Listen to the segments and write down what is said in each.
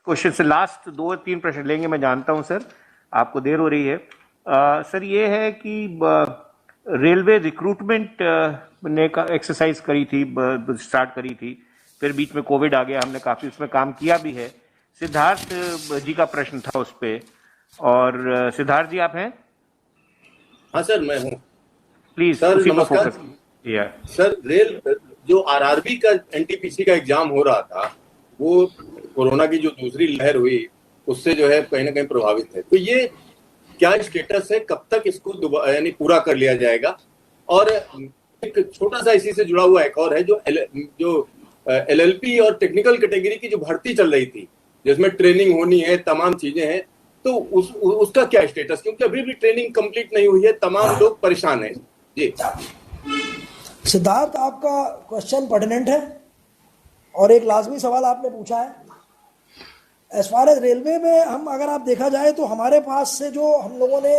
Question से last 2-3 प्रश्न लेंगे, मैं जानता हूं सर आपको देर हो रही है। सर ये है कि रेलवे रिक्रूटमेंट ने का एक्सरसाइज करी थी, स्टार्ट करी थी, फिर बीच में कोविड आ गया, हमने काफी उसमें काम किया भी है। सिद्धार्थ जी का प्रश्न था उस पे, और सिद्धार्थ जी आप हैं? हाँ सर, मैं हूँ। प्लीज सर उसी पर नमस्कार। फोकस कीजिए। सर जो आरआरबी का एनटीपीसी का एग्जाम हो रहा था, वो कोरोना की जो दूसरी लहर हुई उससे जो है कहीं ना कहीं प्रभावित है। तो ये क्या स्टेटस है, कब तक इसको यानी पूरा कर लिया जाएगा? और एक छोटा सा इसी से जुड़ा हुआ एक और है, जो एलएलपी और टेक्निकल कैटेगरी की जो भर्ती चल रही थी, जिसमें ट्रेनिंग होनी है, तमाम चीजें हैं, तो उसका क्या स्टेटस? क्योंकि अभी भी ट्रेनिंग कंप्लीट नहीं हुई है, तमाम लोग परेशान हैं जी। सिद्धार्थ, आपका क्वेश्चन पर्टिनेंट है और एक लाजमी सवाल आपने पूछा है। एज फार एज रेलवे में हम अगर आप देखा जाए तो हमारे पास से जो हम लोगों ने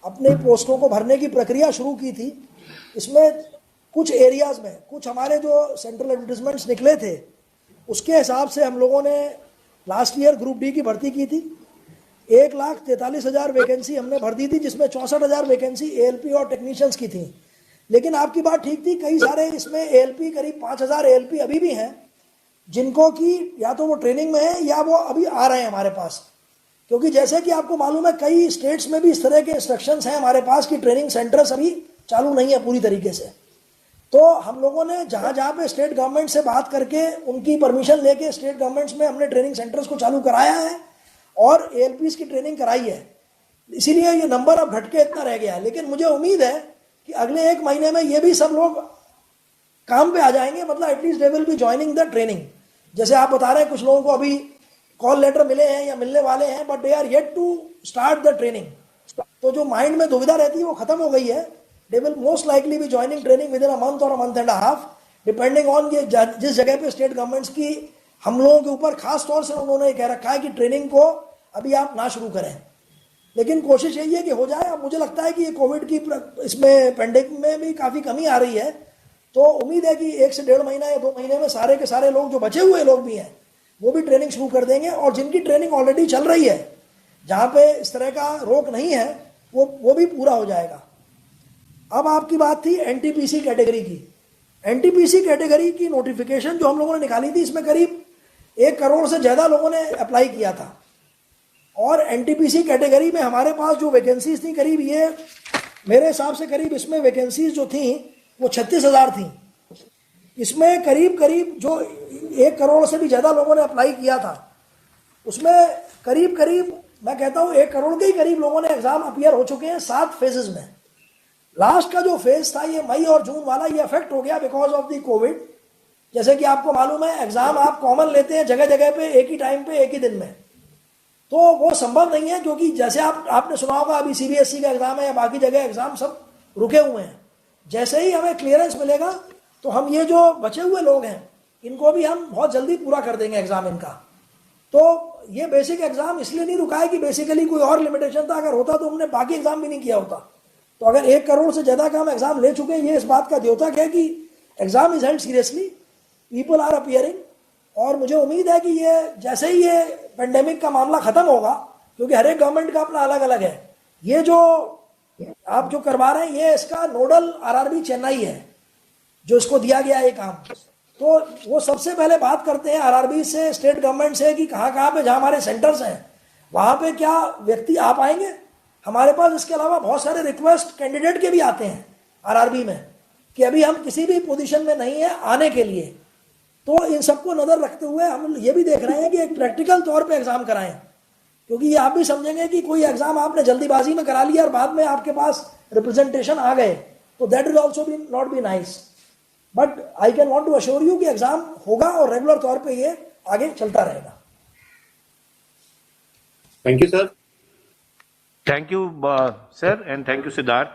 अपने पोस्टों को भरने की प्रक्रिया शुरू की थी, इसमें कुछ एरियाज़ में कुछ हमारे जो सेंट्रल एडवर्टिजमेंट्स निकले थे उसके हिसाब से हम लोगों ने लास्ट ईयर ग्रुप डी की भर्ती की थी। 1,43,000 वैकेंसी हमने भर दी थी, जिसमें 64,000 वैकेंसी एएलपी और टेक्नीशियंस की थी। लेकिन आपकी बात ठीक थी, कई सारे इसमें एएलपी, करीब 5,000 एएलपी अभी भी हैं जिनको कि या तो वो ट्रेनिंग में है या वो अभी आ रहे हैं हमारे पास। क्योंकि जैसे कि आपको मालूम है, कई स्टेट्स में भी इस तरह के इंस्ट्रक्शंस हैं हमारे पास कि ट्रेनिंग सेंटर्स अभी चालू नहीं है पूरी तरीके से। तो हम लोगों ने जहाँ जहाँ पे स्टेट गवर्नमेंट से बात करके उनकी परमिशन लेके स्टेट गवर्नमेंट्स में हमने ट्रेनिंग सेंटर्स को चालू कराया है और एएलपीज की ट्रेनिंग कराई है। इसीलिए ये नंबर अब घट के इतना रह गया है। लेकिन मुझे उम्मीद है कि अगले 1 महीने में ये भी सब लोग काम पे आ जाएंगे, मतलब at least they will be joining the training. जैसे आप बता रहे हैं कुछ लोगों को अभी कॉल लेटर मिले हैं या मिलने वाले हैं, but they are yet to start the training. तो जो माइंड में दुविधा रहती है वो खत्म हो गई है। They will most likely be joining training within a month or a month and a half, depending on ये जिस जगह पे स्टेट गवर्नमेंट्स की हम लोगों के ऊपर खास तौर से उन्होंने कह रखा है कि ट्रेनिंग को अभी आप ना शुरू करें। लेकिन कोशिश यही है कि हो जाए। अब मुझे लगता है कि ये कोविड की इसमें पेंडेमिक में भी काफ़ी कमी आ रही है, तो उम्मीद है कि 1 से 1.5 महीना या 2 महीने में सारे के सारे लोग, जो बचे हुए लोग भी हैं, वो भी ट्रेनिंग शुरू कर देंगे। और जिनकी ट्रेनिंग ऑलरेडी चल रही है, जहाँ पे इस तरह का रोक नहीं है, वो भी पूरा हो जाएगा। अब आपकी बात थी एनटीपीसी कैटेगरी की। एनटीपीसी कैटेगरी की नोटिफिकेशन जो हम लोगों ने निकाली थी, इसमें करीब 1 करोड़ से ज़्यादा लोगों ने अप्लाई किया था। और एनटीपीसी कैटेगरी में हमारे पास जो वैकेंसीज थी, करीब ये मेरे हिसाब से करीब इसमें वैकेंसीज जो थी वो 36,000 थी। इसमें करीब करीब जो 1 करोड़ से भी ज़्यादा लोगों ने अप्लाई किया था, उसमें करीब करीब मैं कहता हूँ 1 करोड़ के ही करीब लोगों ने एग्ज़ाम अपीयर हो चुके हैं 7 फेजेस में। लास्ट का जो फेज था ये मई और जून वाला, ये अफेक्ट हो गया बिकॉज ऑफ दी कोविड। जैसे कि आपको मालूम है, एग्ज़ाम आप कॉमन लेते हैं जगह जगह पे एक ही टाइम पे एक ही दिन में, तो वो संभव नहीं है। क्योंकि जैसे आपने सुना होगा, अभी सीबीएसई का एग्ज़ाम है या बाकी जगह एग्ज़ाम सब रुके हुए हैं। जैसे ही हमें क्लियरेंस मिलेगा तो हम ये जो बचे हुए लोग हैं इनको भी हम बहुत जल्दी पूरा कर देंगे एग्ज़ाम इनका। तो ये बेसिक एग्ज़ाम इसलिए नहीं रुका है कि बेसिकली कोई और लिमिटेशन था। अगर होता तो हमने बाकी एग्ज़ाम भी नहीं किया होता। तो अगर 1 करोड़ से ज़्यादा का हम एग्ज़ाम ले चुके हैं, ये इस बात का द्योतक है कि exam is held seriously, people are appearing. और मुझे उम्मीद है कि ये जैसे ही ये पेंडेमिक का मामला ख़त्म होगा, क्योंकि हर एक गवर्नमेंट का अपना अलग अलग है, ये जो आप जो करवा रहे हैं ये इसका नोडल आरआरबी चेन्नई है जो इसको दिया गया है काम। तो वो सबसे पहले बात करते हैं आरआरबी से, स्टेट गवर्नमेंट से, कि कहाँ कहाँ पे जहाँ हमारे सेंटर्स हैं वहाँ पे क्या व्यक्ति आ पाएंगे हमारे पास। इसके अलावा बहुत सारे रिक्वेस्ट कैंडिडेट के भी आते हैं आरआरबी में कि अभी हम किसी भी पोजीशन में नहीं है आने के लिए। तो इन सबको नज़र रखते हुए हम ये भी देख रहे हैं कि एक प्रैक्टिकल तौर पे एग्ज़ाम कराएं, क्योंकि ये आप भी समझेंगे कि कोई एग्ज़ाम आपने जल्दीबाजी में करा लिया और बाद में आपके पास रिप्रेजेंटेशन आ गए, तो that will also be not be nice. But I can want to assure you कि एग्ज़ाम होगा और रेगुलर तौर पर ये आगे चलता रहेगा। Thank you sir. Thank you sir, and thank you Siddharth.